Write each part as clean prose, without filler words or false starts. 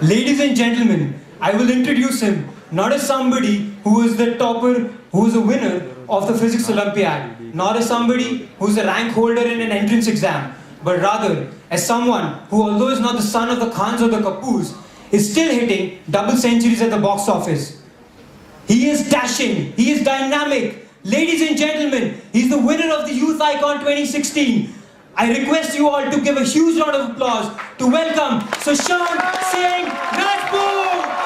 Ladies and gentlemen, I will introduce him not as somebody who is the topper, who is a winner of the Physics Olympiad, not as somebody who is a rank holder in an entrance exam, but rather as someone who, although is not the son of the Khans or the Kapoors, is still hitting double centuries at the box office. He is dashing, he is dynamic. Ladies and gentlemen, he's the winner of the Youth Icon 2016. I request you all to give a huge round of applause to welcome Sushant Singh Rajput!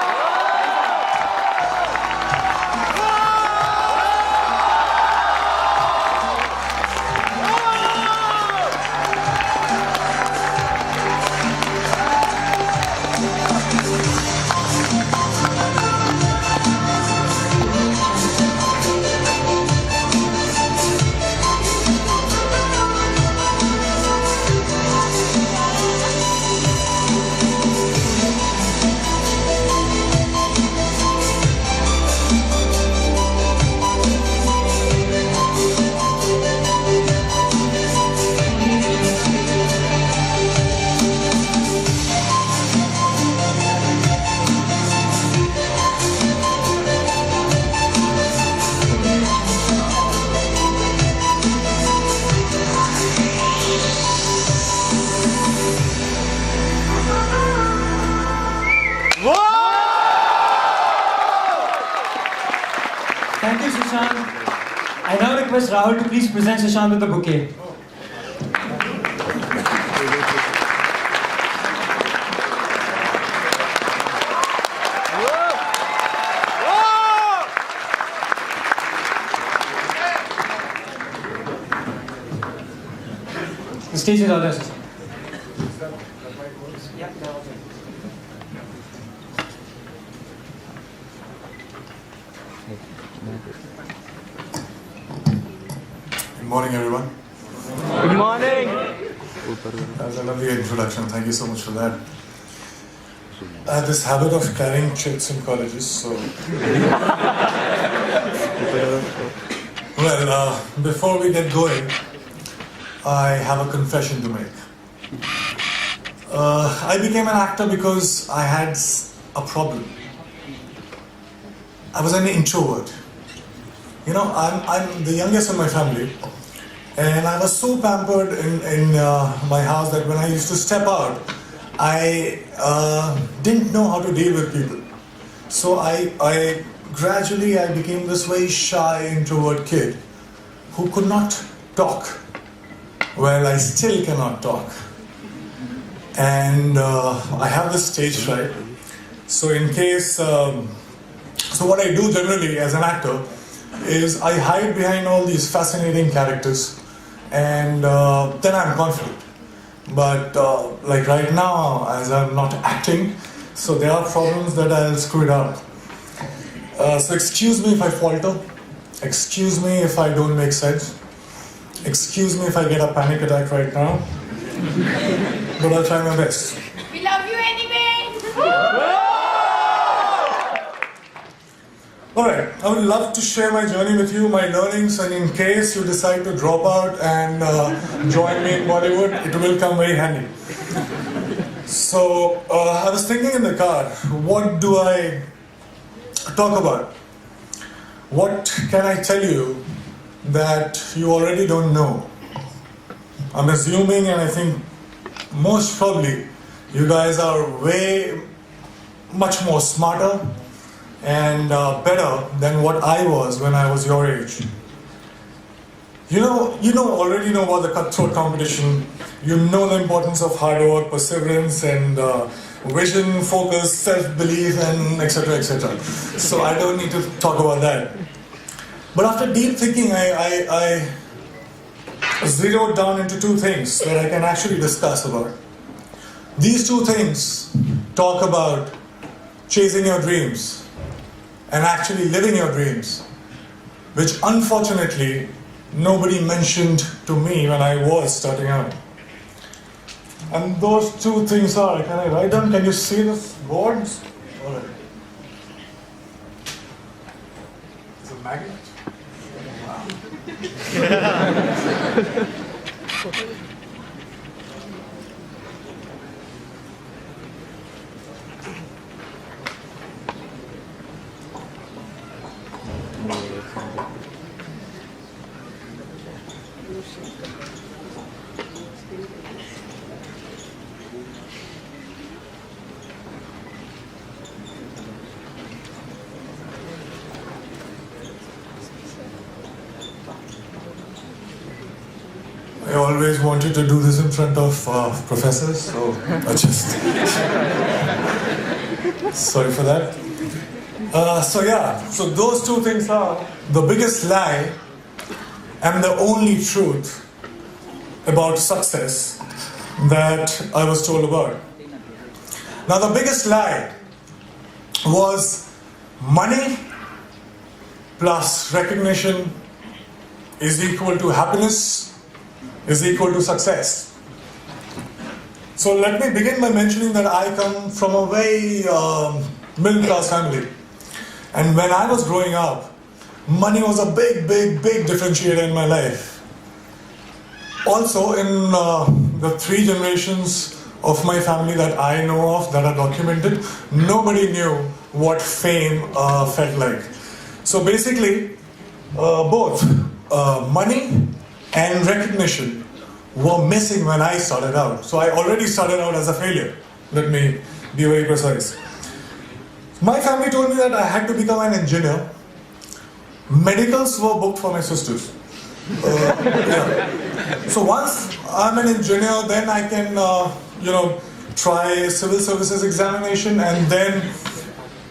Thank you, Sushant. I now request Rahul to please present Sushant with the bouquet. The stage is all yours, Sushant. Good morning, everyone. Good morning. That was a lovely introduction. Thank you so much for that. I have this habit of carrying chits in colleges, so. Well, before we get going, I have a confession to make. I became an actor because I had a problem. I was an introvert. You know, I'm the youngest in my family, and I was so pampered in my house that when I used to step out, I didn't know how to deal with people. So I gradually became this very shy introvert kid who could not talk. Well, I still cannot talk, and I have this stage fright. So in case, so what I do generally as an actor is I hide behind all these fascinating characters, and then I'm confident. But like right now, as I'm not acting, so there are problems that I'll screw it up. So excuse me if I falter, excuse me if I don't make sense, excuse me if I get a panic attack right now, but I'll try my best. We love you anyway! Alright, I would love to share my journey with you, my learnings, and in case you decide to drop out and join me in Bollywood, it will come very handy. So, I was thinking in the car, what do I talk about? What can I tell you that you already don't know? I'm assuming, and I think most probably, you guys are way much more smarter and better than what I was when I was your age. You already know about the cutthroat competition. You know the importance of hard work, perseverance, and vision, focus, self-belief, and etc., etc. So I don't need to talk about that. But after deep thinking, I zeroed down into two things that I can actually discuss about. These two things talk about chasing your dreams and actually living your dreams, which unfortunately nobody mentioned to me when I was starting out. And those two things are, can I write down? Can you see the boards? All right. It's a magnet. Wow. always wanted to do this in front of professors, so I just... Sorry for that. So those two things are the biggest lie and the only truth about success that I was told about. Now the biggest lie was money plus recognition is equal to happiness, is equal to success. So let me begin by mentioning that I come from a very middle class family. And when I was growing up, money was a big differentiator in my life. Also, in the 3 generations of my family that I know of, that are documented, nobody knew what fame felt like. So basically, both money and recognition were missing when I started out. So I already started out as a failure. Let me be very precise. My family told me that I had to become an engineer. Medicals were booked for my sisters. So once I'm an engineer, then I can, try civil services examination, and then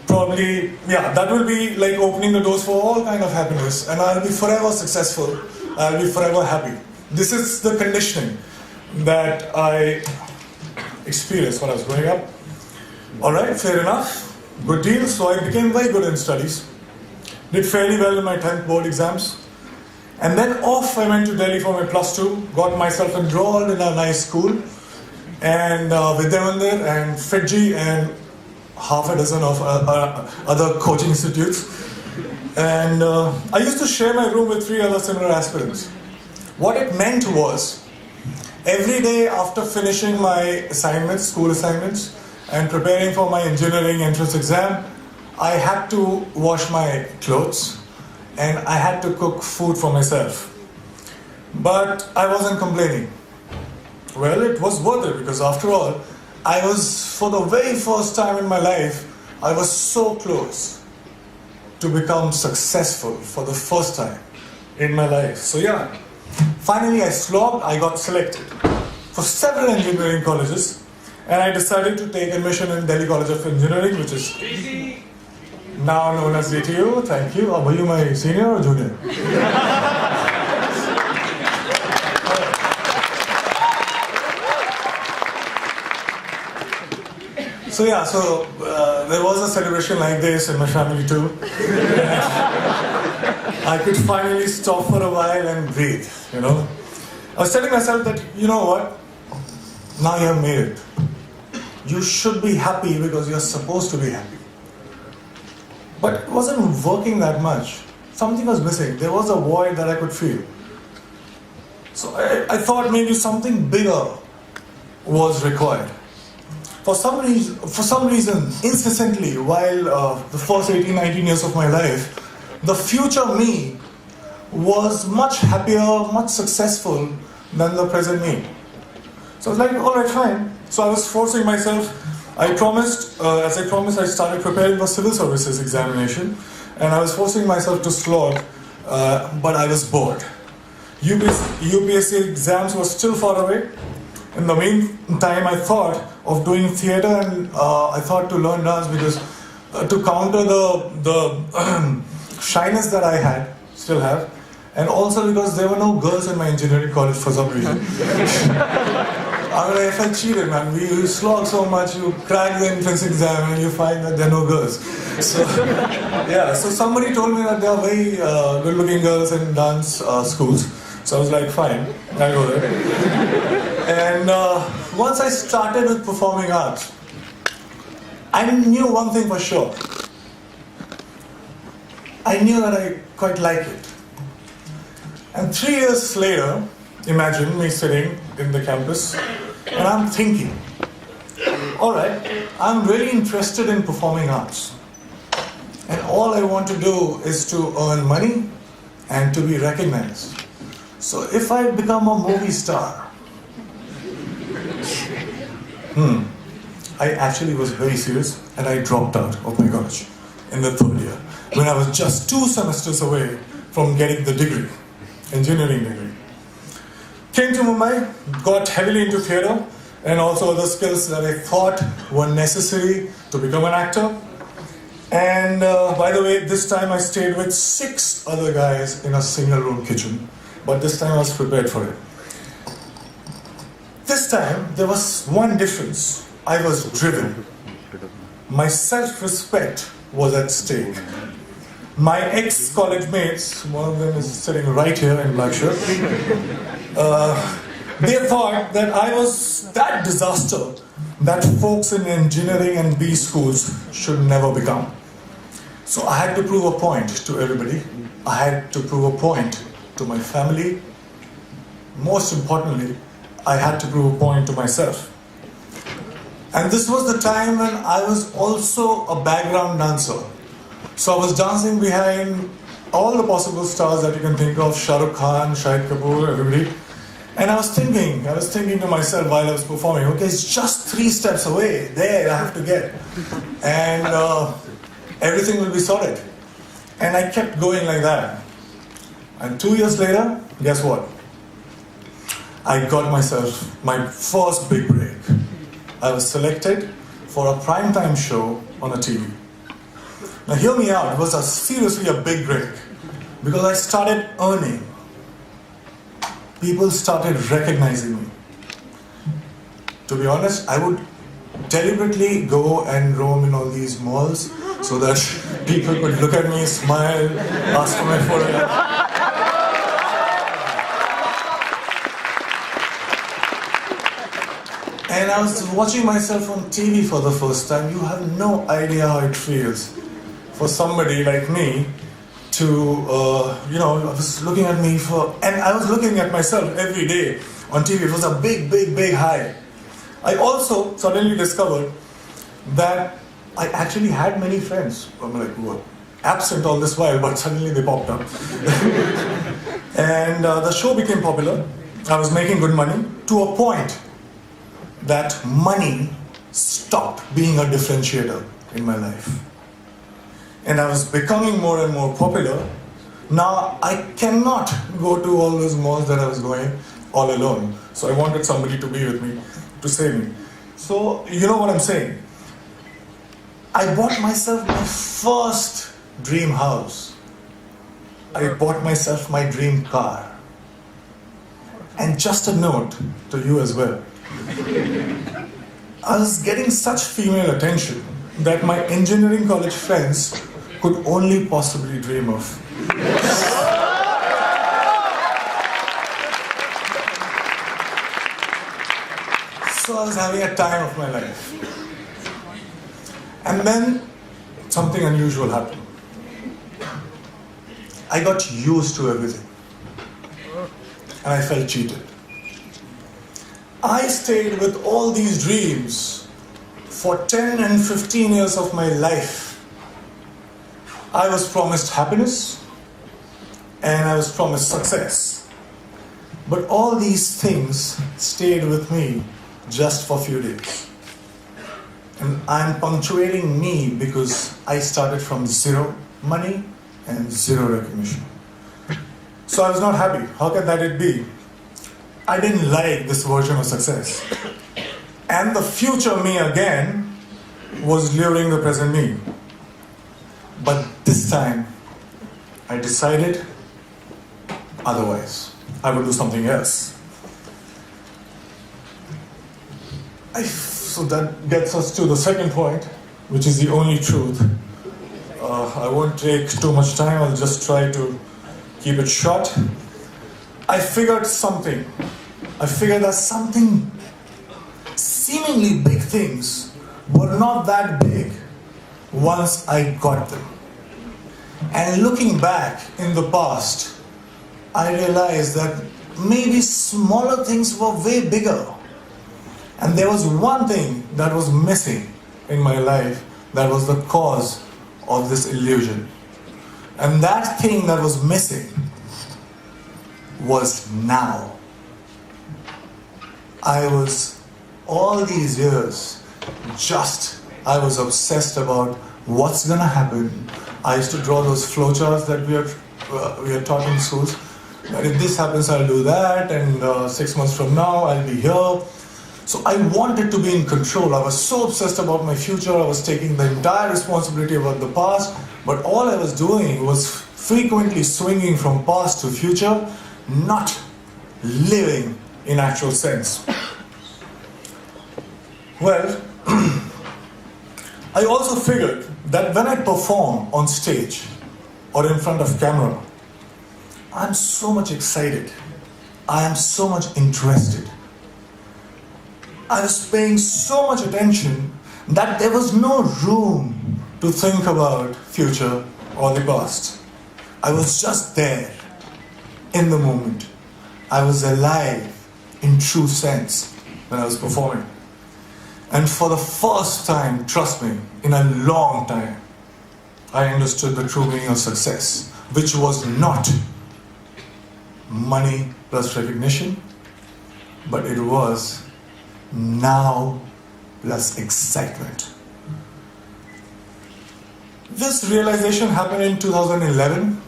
probably, that will be like opening the doors for all kind of happiness, and I'll be forever successful. I'll be forever happy. This is the conditioning that I experienced when I was growing up. All right, fair enough. Good deal. So I became very good in studies. Did fairly well in my 10th board exams. And then off I went to Delhi for my +2, got myself enrolled in a nice school, and Vidyamandir and Fiji and half a dozen of other coaching institutes. And I used to share my room with 3 other similar aspirants. What it meant was, every day after finishing my assignments, school assignments, and preparing for my engineering entrance exam, I had to wash my clothes and I had to cook food for myself. But I wasn't complaining. Well, it was worth it, because after all, I was, for the very first time in my life, I was so close to become successful for the first time in my life. So finally I slogged, I got selected for several engineering colleges, and I decided to take admission in Delhi College of Engineering, which is now known as DTU. Thank you. Were you my senior or junior? So there was a celebration like this in my family too. I could finally stop for a while and breathe, I was telling myself that, you know what, now you have made it. You should be happy because you're supposed to be happy. But it wasn't working that much. Something was missing. There was a void that I could feel. So I thought maybe something bigger was required. For some reason, incessantly, while the first 18, 19 years of my life, the future me was much happier, much successful than the present me. So I was like, all right, fine. So I was forcing myself. I promised, I started preparing for civil services examination, and I was forcing myself to slog, but I was bored. UPSC exams were still far away. In the meantime, I thought of doing theatre, and I thought to learn dance, because to counter the shyness that I still have, and also because there were no girls in my engineering college for some reason. I felt cheated, man. We slog so much, you crack the entrance exam and you find that there are no girls. So somebody told me that there are very good-looking girls in dance schools. So I was like, fine, I'll go there. And once I started with performing arts, I knew one thing for sure. I knew that I quite liked it. And 3 years later, imagine me sitting in the campus, and I'm thinking, all right, I'm really interested in performing arts. And all I want to do is to earn money and to be recognized. So if I become a movie star, I actually was very serious, and I dropped out of my college in the 3rd year, when I was just 2 semesters away from getting the degree, engineering degree. Came to Mumbai, got heavily into theatre and also other skills that I thought were necessary to become an actor. And by the way, this time I stayed with 6 other guys in a single room kitchen. But this time I was prepared for it. This time there was one difference. I was driven. My self-respect was at stake. My ex-college mates, one of them is sitting right here in black shirt, they thought that I was that disaster that folks in engineering and B schools should never become. So I had to prove a point to everybody. I had to prove a point to my family. Most importantly, I had to prove a point to myself. And this was the time when I was also a background dancer. So I was dancing behind all the possible stars that you can think of, Shah Rukh Khan, Shahid Kapoor, everybody. And I was thinking to myself while I was performing, okay, it's just 3 steps away, there I have to get. And everything will be sorted. And I kept going like that. And 2 years later, guess what? I got myself my first big break. I was selected for a primetime show on a TV. Now hear me out, it was seriously a big break because I started earning. People started recognizing me. To be honest, I would deliberately go and roam in all these malls so that people could look at me, smile, ask for my photograph. And I was watching myself on TV for the first time. You have no idea how it feels for somebody like me to, I was looking at me and I was looking at myself every day on TV. It was a big, big, big high. I also suddenly discovered that I actually had many friends. I'm like, who were absent all this while, but suddenly they popped up. And the show became popular. I was making good money to a point that money stopped being a differentiator in my life. And I was becoming more and more popular. Now I cannot go to all those malls that I was going all alone. So I wanted somebody to be with me, to save me. So you know what I'm saying? I bought myself my first dream house. I bought myself my dream car. And just a note to you as well. I was getting such female attention that my engineering college friends could only possibly dream of. So I was having a time of my life. And then something unusual happened. I got used to everything. And I felt cheated. I stayed with all these dreams for 10 and 15 years of my life. I was promised happiness and I was promised success. But all these things stayed with me just for a few days. And I'm punctuating me because I started from 0 money and 0 recognition. So I was not happy. How can that be? I didn't like this version of success. And the future me again was luring the present me. But this time, I decided otherwise. I would do something else. So that gets us to the second point, which is the only truth. I won't take too much time, I'll just try to keep it short. I figured something. I figured that something, seemingly big things, were not that big once I got them. And looking back in the past, I realized that maybe smaller things were way bigger. And there was one thing that was missing in my life that was the cause of this illusion. And that thing that was missing was now. I was, all these years, I was obsessed about what's gonna happen. I used to draw those flowcharts that we are taught in schools. But if this happens, I'll do that, and 6 months from now, I'll be here. So I wanted to be in control. I was so obsessed about my future. I was taking the entire responsibility about the past, but all I was doing was frequently swinging from past to future, not living in actual sense. Well, I also figured that when I perform on stage or in front of camera, I'm so much excited. I am so much interested. I was paying so much attention that there was no room to think about future or the past. I was just there in the moment. I was alive in true sense when I was performing. And for the first time, trust me, in a long time, I understood the true meaning of success, which was not money plus recognition, but it was now plus excitement. This realization happened in 2011,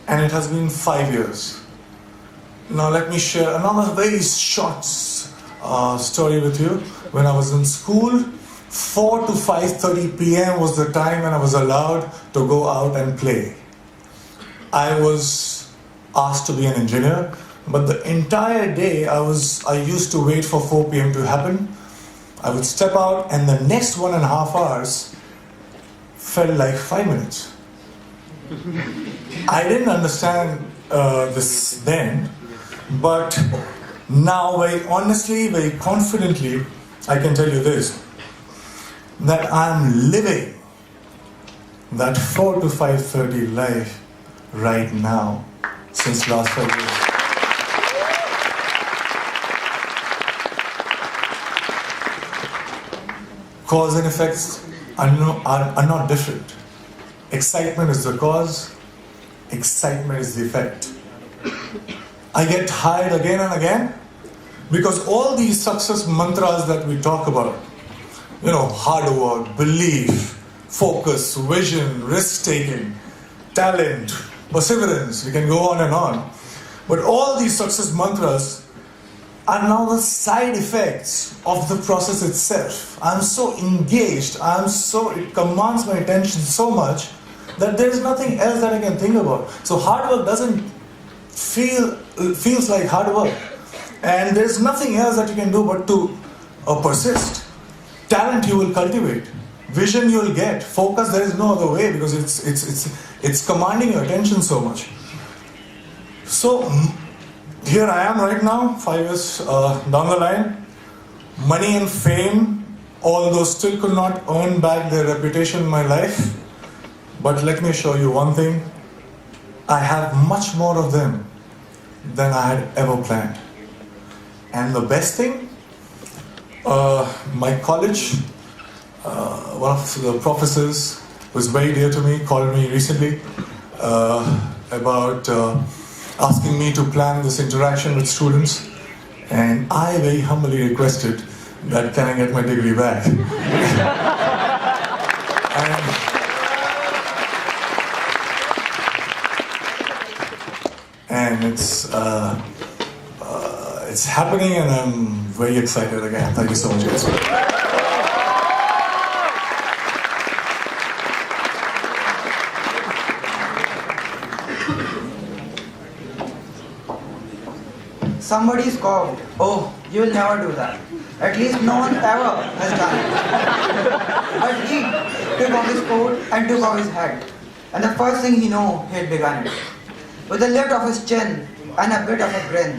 and it has been 5 years. Now let me share another very short story with you. When I was in school, 4 to 5:30 p.m. was the time when I was allowed to go out and play. I was asked to be an engineer, but the entire day I used to wait for 4 p.m. to happen. I would step out, and the next 1.5 hours felt like 5 minutes. I didn't understand this then, but now very honestly, very confidently, I can tell you this, that I'm living that 4 to 5:30 life right now since last 5 years. Cause and effects are not different. Excitement is the cause, excitement is the effect. I get tired again and again because all these success mantras that we talk about, hard work, belief, focus, vision, risk-taking, talent, perseverance, we can go on and on. But all these success mantras are now the side effects of the process itself. I'm so engaged, it commands my attention so much that there is nothing else that I can think about. So hard work doesn't feels like hard work. And there's nothing else that you can do but to persist. Talent you will cultivate. Vision you will get. Focus, there is no other way because it's commanding your attention so much. So here I am right now, 5 years down the line. Money and fame, although still could not earn back their reputation in my life. But let me show you one thing. I have much more of them than I had ever planned. And the best thing, my college, one of the professors who is very dear to me called me recently about asking me to plan this interaction with students, and I very humbly requested that can I get my degree back. and it's happening, and I'm very excited again. Thank you so much, guys. Somebody scoffed, "Oh, you will never do that. At least no one ever has done it." But he took off his coat and took off his hat, and the first thing he knew, he had begun it. With a lift of his chin and a bit of a grin,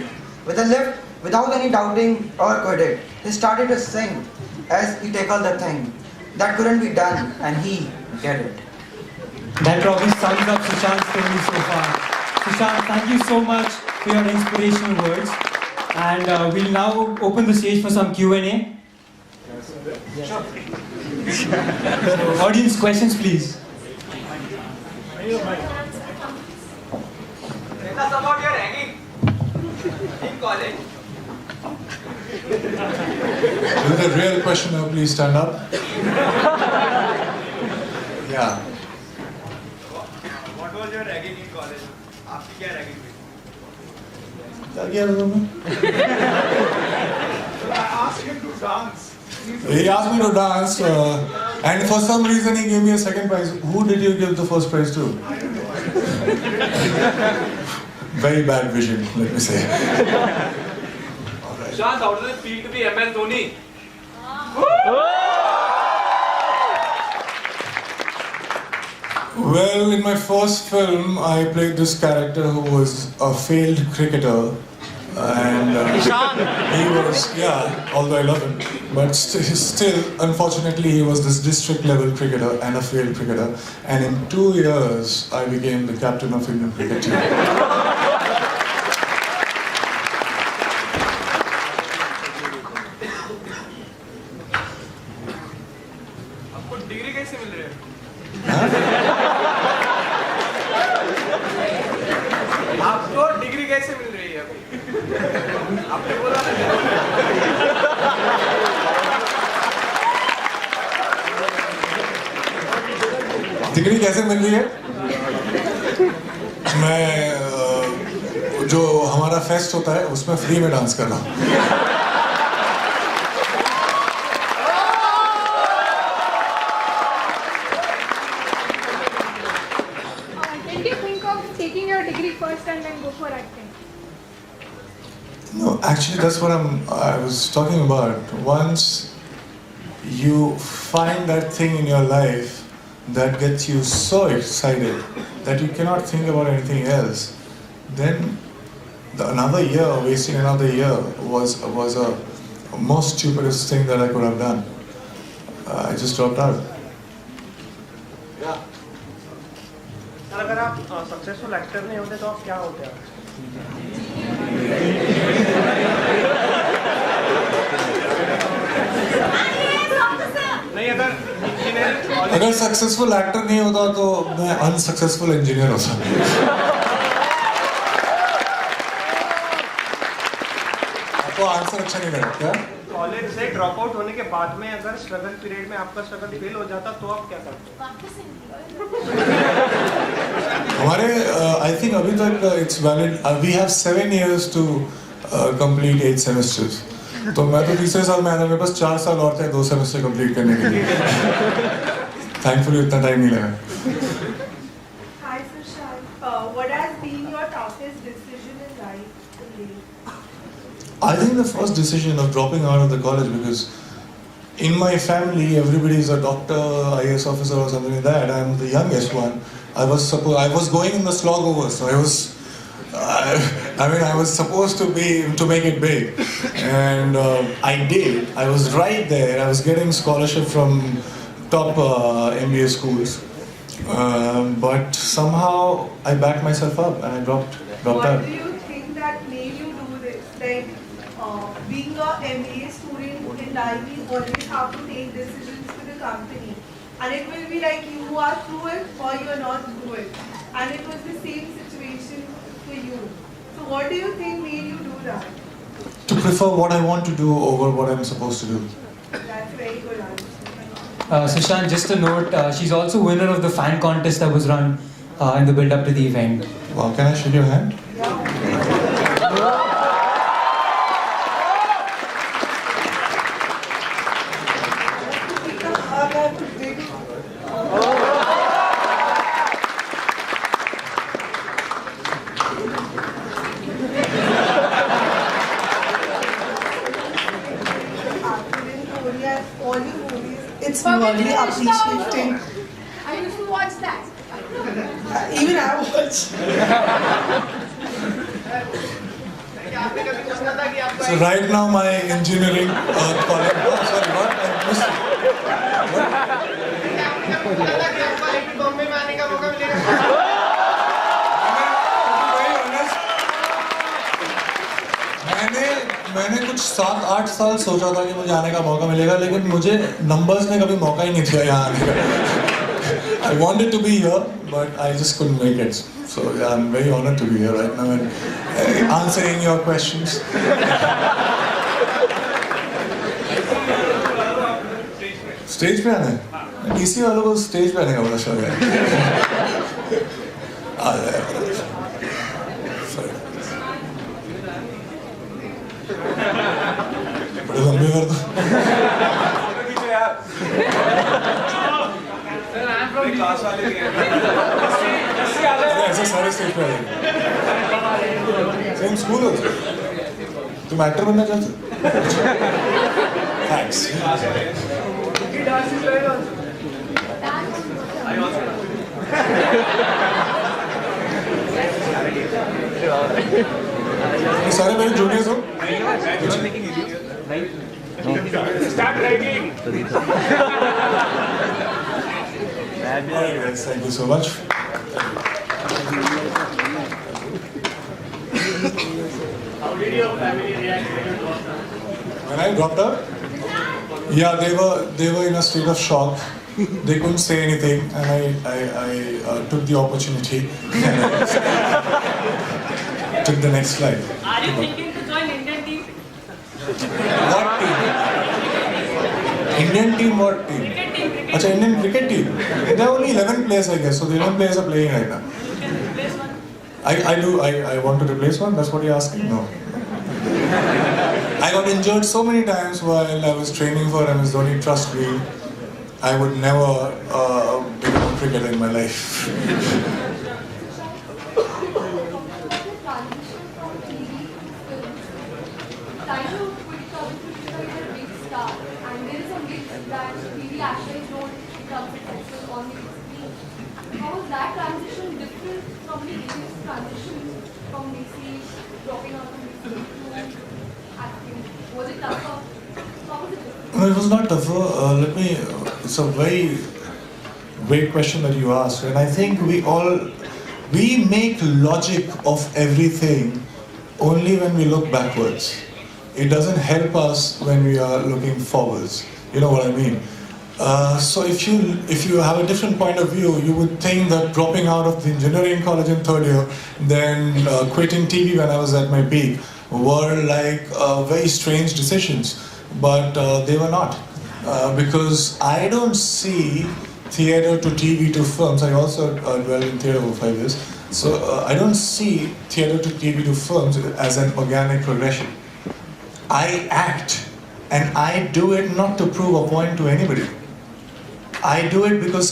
with a lift without any doubting or quitting, he started to sing as he tackled the thing that couldn't be done, and he did it. That probably sums up Sushant's story so far. Sushant, thank you so much for your inspirational words. And we'll now open the stage for some Q&A. So, audience questions, please. Tell us about your hanging in college. Is it a real question now? Please stand up. Yeah. What was your ragging in college? आपकी क्या ragging हुई? क्या किया था तुमने? I asked him to dance. He asked me to dance, and for some reason he gave me a second prize. Who did you give the first prize to? Very bad vision, let me say. Sushant, how does it feel to be MS Dhoni? Well, in my first film, I played this character who was a failed cricketer, and he was, yeah, although I love him, but still, unfortunately, he was this district level cricketer and a failed cricketer. And in 2 years, I became the captain of Indian cricket team. आपको degree कैसे मिल रही है? आपको degree कैसे मिल रही है अभी? आपने बोला डिग्री कैसे मिल रही है? मैं जो हमारा फेस्ट होता है उसमें फ्री में डांस कर रहा हूँ. Did you think of taking your degree first and then go for acting? No, actually, that's what I was talking about. Once you find that thing in your life that gets you so excited that you cannot think about anything else, then wasting another year was a most stupidest thing that I could have done. I just dropped out. Sir अगर आप successful actor नहीं होते तो आप क्या होते हैं? नहीं अगर सक्सेसफुल एक्टर नहीं होता तो मैं अनसक्सेसफुल इंजीनियर होता. आपको आंसर अच्छा नहीं लगा क्या? कॉलेज से ड्रॉप आउट होने के बाद में अगर स्ट्रगल पीरियड में आपका स्ट्रगल फेल हो जाता तो आप क्या करते? हमारे आई थिंक अभी तक it's valid. We have 7 years to complete 8 semesters. तो मैं तो तीसरे साल में आया था. मेरे पास 4 साल और थे 2 सेमेस्टर कंप्लीट करने के लिए. थैंकफुली इतना टाइम नहीं लगा. Hi Sushant, what has been your toughest decision in life to date? I think the first decision of dropping out of the college, because in my family everybody is a doctor, IAS officer or something like that. I'm the youngest one. I was going in the slog over, so I was supposed to make it big, and I did. I was right there. I was getting scholarship from top MBA schools, but somehow I backed myself up and I dropped What out. do you think that made you do this? Like being a MBA student in life, you always have to take decisions for the company, and it will be like you are through it or you are not through it, and it was the same situation for you. So what do you think made you do that? To prefer what I want to do over what I'm supposed to do. That's very good answer. Sushant, just a note, she's also winner of the fan contest that was run in the build-up to the event. Wow, can I shake your hand? It's really appreciating. I used to watch that. Even I watch. So right now my engineering college. Oh, sorry, what? I missed it. Bombay में आने का मौका मिलेगा? मैंने कुछ 7-8 साल सोचा था कि मुझे आने का मौका मिलेगा, लेकिन मुझे नंबर्स ने कभी मौका ही नहीं दिया यहाँ आने का. I wanted to be here, but I just couldn't make it. So yeah, I'm very honored to be here right now and answering your questions. Stage पे आना है? डीसी वालों को स्टेज पे आने का बड़ा शौक है. आ जाए. तुम भी कर दो। ऐसा सारे स्टेज पे आ जाएंगे। सेम स्कूल हो तुम एक्टर बनना चाहते हो? थैंक्स। ये सारे मेरे जूनियर्स हो? Start writing. Alright guys, thank you so much. How did your family react when you dropped out? When I dropped out, yeah, they were in a state of shock. They couldn't say anything, and I took the opportunity and I took the next slide. Are you thinking to join Indian team? What team? Indian team? What team? Cricket team, cricket. Acha, Indian cricket team. There are only 11 players, I guess. So the 11 players are playing right now. You can replace one. I want to replace one. That's what you're asking? No. I got injured so many times while I was training for MS Dhoni. Trust me, I would never become a cricketer in my life. How was that transition different from the previous transition from basically dropping out of music to acting? Was it tougher? How was it different? No, it was not tougher. It's a very great question that you asked, and I think we make logic of everything only when we look backwards. It doesn't help us when we are looking forwards. You know what I mean? So if you have a different point of view, you would think that dropping out of the engineering college in third year, then quitting TV when I was at my peak, were like very strange decisions. But they were not, because I don't see theatre to TV to films. I also dwelled in theatre for 5 years, so I don't see theatre to TV to films as an organic progression. I act, and I do it not to prove a point to anybody. I do it because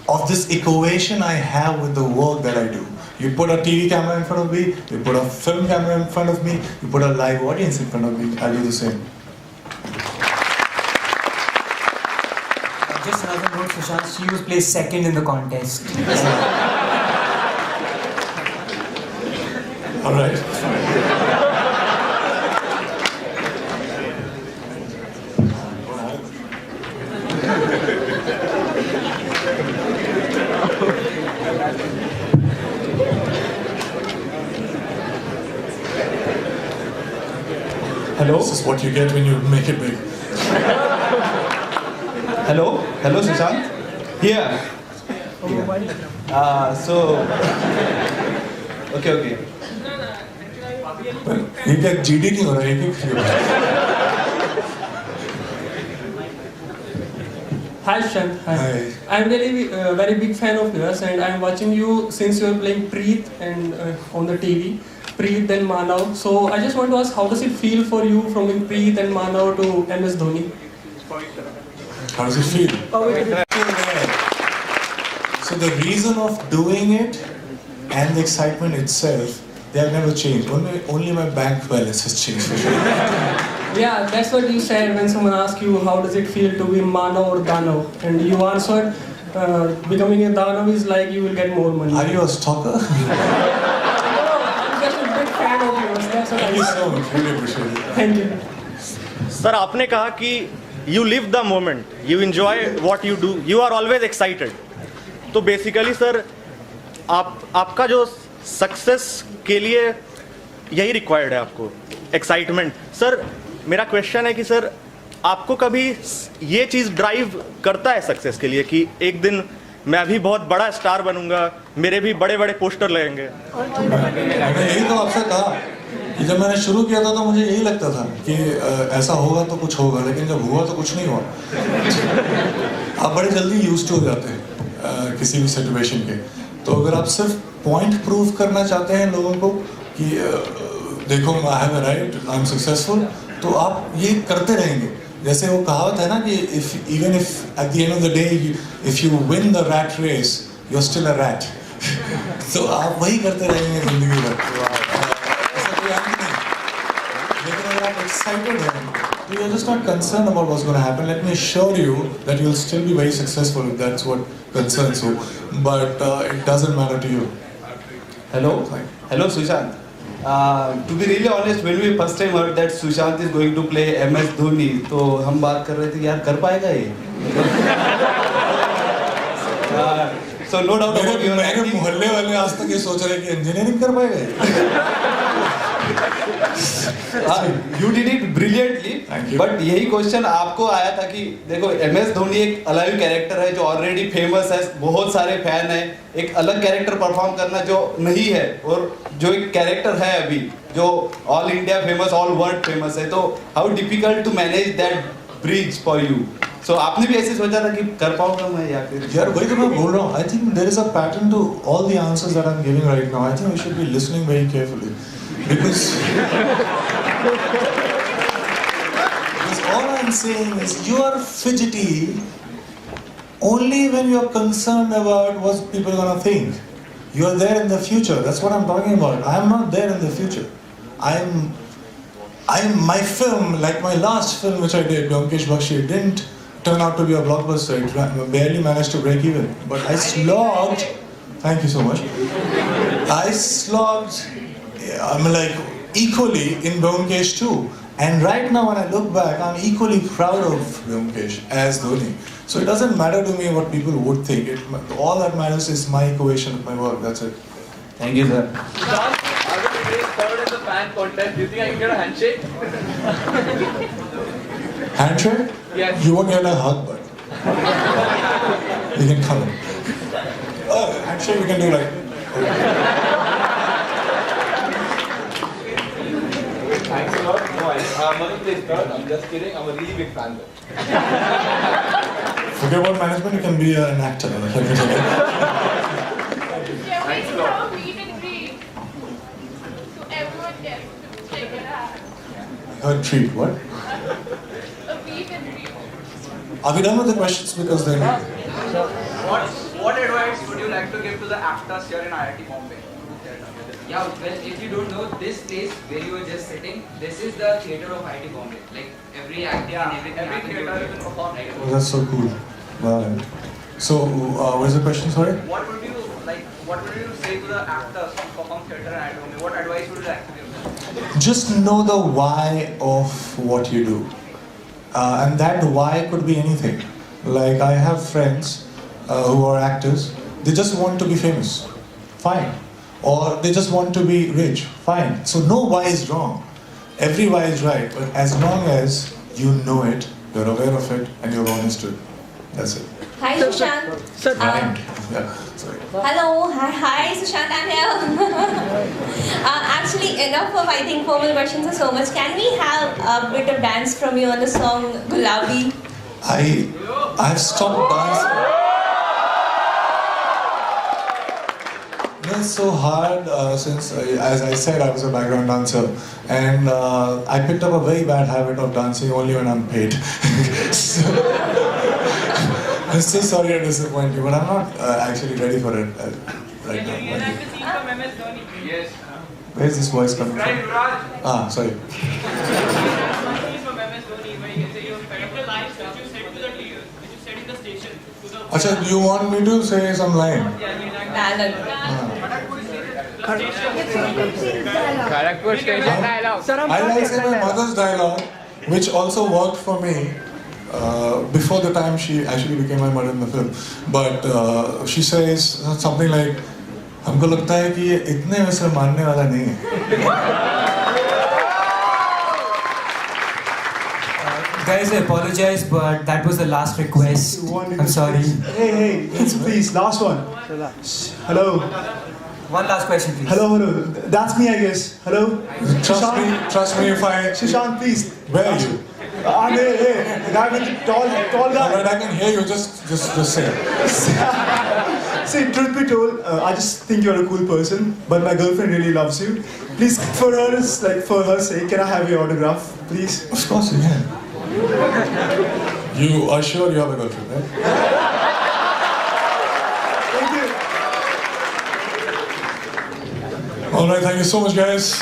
of this equation I have with the work that I do. You put a TV camera in front of me, you put a film camera in front of me, you put a live audience in front of me, I'll do the same. Just another note, Sushant, she was placed second in the contest. Alright. Hello? This is what you get when you make it big. Hello, Sushant. Here. Okay. ये क्या GD नहीं हो रहा है एक Hi Sushant. Hi. I'm really very big fan of yours, and I'm watching you since you are playing Preet and on the TV. Preet then Manav. So I just want to ask, how does it feel for you from Preet and Manav to MS Dhoni? How does it feel? So the reason of doing it and the excitement itself, they have never changed. Only my bank balance has changed. Yeah, that's what you said when someone asked you how does it feel to be Manav or Danav, and you answered, becoming a Danav is like you will get more money. Are you a stalker? I'm just a big fan of yours. That's what Thank I you said. so much. Really appreciate it. Thank you. Sir आपने कहा कि you live the moment, you enjoy what you do, you are always excited. तो basically sir आपका जो success के लिए यही required है आपको, एक्साइटमेंट. सर मेरा क्वेश्चन है कि सर आपको कभी ये चीज़ ड्राइव करता है सक्सेस के लिए कि एक दिन मैं भी बहुत बड़ा स्टार बनूंगा, मेरे भी बड़े बड़े पोस्टर लगेंगे? मैंने यही तो आपसे कहा कि जब मैंने शुरू किया था तो मुझे यही लगता था कि ऐसा होगा तो कुछ होगा, लेकिन जब हुआ तो कुछ नहीं हुआ. आप बड़े जल्दी यूज्ड टू हो जाते हैं किसी भी सिचुएशन के. तो अगर आप सिर्फ पॉइंट प्रूव करना चाहते हैं लोगों को कि देखो I have arrived, I am successful, तो आप ये करते रहेंगे. जैसे वो कहावत है ना कि even if at the end of the day if you win the rat race, you're still a rat. तो आप वही करते रहेंगे जिंदगी भर. ऐसा कोई अंत नहीं. लेकिन अगर आप excited हैं, so you're just not concerned about what's going to happen. Let me assure you that you'll still be very successful if that's what concerns you. But it doesn't matter to you. Hello, hello, Sushant. To be really honest, when we first time heard that Sushant is going to play MS Dhoni, तो हम बात कर रहे थे यार कर पाएगा ये? So no doubt about your मेरे मोहल्ले वाले आज तक ये सोच रहे हैं कि इंजीनियरिंग कर पाएगा ये? You did it brilliantly. But यही क्वेश्चन आपको आया था कि देखो MS धोनी एक अलाइव कैरेक्टर है जो ऑलरेडी फेमस है, बहुत सारे फैन है. एक अलग कैरेक्टर परफॉर्म करना जो नहीं है और जो एक कैरेक्टर है अभी जो all India famous, all world famous है, तो how difficult to manage that bridge for you. So आपने भी ऐसे सोचा था कि कर पाऊंगा मैं या फिर? यार वही तो मैं बोल रहा हूँ. I think there is a pattern to all the answers that I'm giving right now. I think we should be listening very carefully because all I'm saying is you are fidgety only when you are concerned about what people are gonna think. You are there in the future. That's what I'm talking about. I am not there in the future. My film, like my last film which I did, Vyomkesh Bakshi, didn't turn out to be a blockbuster. It barely managed to break even. But I slogged. Thank you so much. I slogged. I'm like equally in Vyomkesh too. And right now when I look back, I'm equally proud of Vyomkesh as Dhoni. So it doesn't matter to me what people would think. All that matters is my equation of my work. That's it. Thank you, sir. John, I will be third in the fan contest. Do you think I can get a handshake? Handshake? Yes. You won't get a hug, but you can come in. Handshake we can do like. Thanks a lot. No, Manu plays third. I'm just kidding. I'm a really big fan though. Forget about management. You can be an actor. Yeah, we can have a meet and greet. So everyone gets to check it out. A treat. What? A meet and greet. Are we done with the questions? Because then. What advice would you like to give to the actors here in IIT Bombay? Yeah, well, if you don't know, this place where you were just sitting, this is the theatre of IIT Bombay. Like every acting and everything happens theatre over you can perform here. Oh, that's so cool. Wow. So, what is the question? Sorry. What would you say to the actors who perform theatre in IIT Bombay? What advice would you like to give them? Just know the why of what you do, and that why could be anything. Like I have friends who are actors. They just want to be famous. Fine. Or they just want to be rich. Fine. So no why is wrong. Every why is right. But as long as you know it, you're aware of it, and you're honest to it. That's it. Hi, Sushant. Yeah. Sorry. Hello. Hi, Sushant. I'm here. Actually, enough of, I think, formal questions or so much. Can we have a bit of dance from you on the song Gulabi? I've stopped dancing. It's so hard since, as I said, I was a background dancer, and I picked up a very bad habit of dancing only when I'm paid. So, I'm so sorry to disappoint you, but I'm not actually ready for it right now. You like to see from MS Dhoni? Yes. Where's this voice coming from? Right, Sorry. From MS Dhoni, where you can say your favorite lines which you said to the TV, which you said in the station. Acha, do you want me to say some line? Kharagpur station dialogue. I like saying my mother's dialogue, which also worked for me before the time she actually became my mother in the film. But she says something like, "हमको लगता है कि ये इतने वैसे मानने वाला नहीं है." Guys, I apologize, but that was the last request. I'm sorry. Hey, please, last one. Hello. One last question, please. Hello. That's me, I guess. Hello. Trust me if I... Sushant, please. Where are you? I'm here. The guy with the tall guy. Alright, I can hear you. Just say it. See, truth be told, I just think you're a cool person, but my girlfriend really loves you. Please, for her sake, can I have your autograph, please? Of course you can. You are sure you have a girlfriend, right? Thank you. All right, thank you so much, guys.